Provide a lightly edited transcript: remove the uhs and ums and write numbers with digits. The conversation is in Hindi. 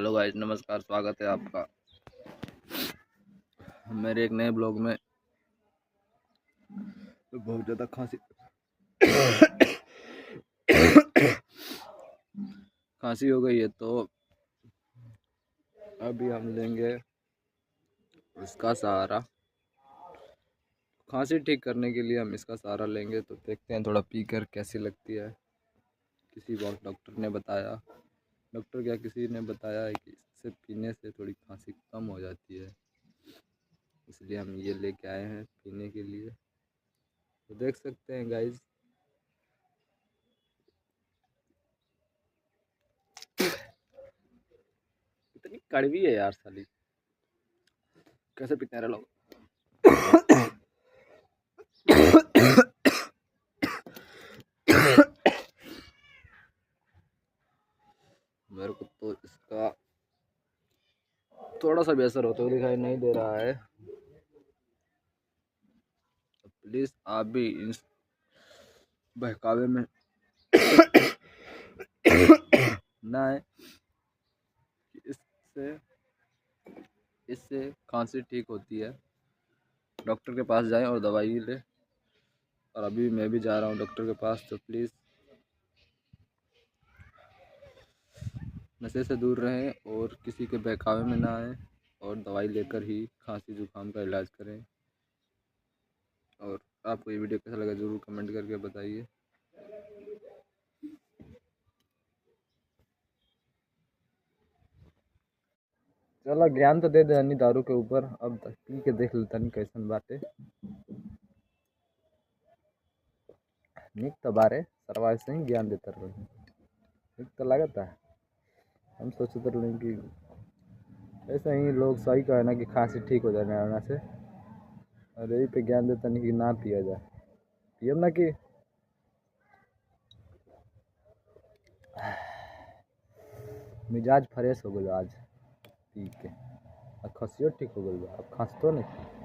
हेलो गाइस, नमस्कार। स्वागत है आपका मेरे एक नए ब्लॉग में। तो बहुत ज़्यादा खांसी हो गई है, तो अभी हम लेंगे इसका सहारा। खांसी ठीक करने के लिए हम इसका सहारा लेंगे, तो देखते हैं थोड़ा पीकर कैसी लगती है। किसी वक्त डॉक्टर ने बताया, डॉक्टर क्या किसी ने बताया है कि इससे पीने से थोड़ी खांसी कम हो जाती है, इसलिए हम ये लेके आए हैं पीने के लिए। तो देख सकते हैं गाइस, इतनी कड़वी है यार साली, कैसे पीते हैं रे लोग। मेरे को तो इसका थोड़ा सा भी असर होता हुआ दिखाई नहीं दे रहा है। तो प्लीज आप भी इस बहकावे में ना आए कि इससे इससे खांसी ठीक होती है। डॉक्टर के पास जाएं और दवाई ले। और अभी मैं भी जा रहा हूँ डॉक्टर के पास, तो प्लीज़ नशे से दूर रहें और किसी के बहकावे में ना आए, और दवाई लेकर ही खांसी जुकाम का इलाज करें। और आपको ये वीडियो कैसा लगा ज़रूर कमेंट करके बताइए। चलो ज्ञान तो दे दे अन्य दारू के ऊपर, अब पी के देख लेता नहीं कैसन बाटे। निक तो बारे सरवा से ही ज्ञान देता रहे, निक तो लगता है। हम सोचते रहे कि ऐसा ही लोग सही कहे ना कि खांसी ठीक हो जाने आना से, और यही पे ज्ञान देता नहीं कि ना पिया जाए। पियम ना कि मिजाज फ्रेश हो गया आज पी के, अब खसियो ठीक हो गई, अब खांसतो नहीं।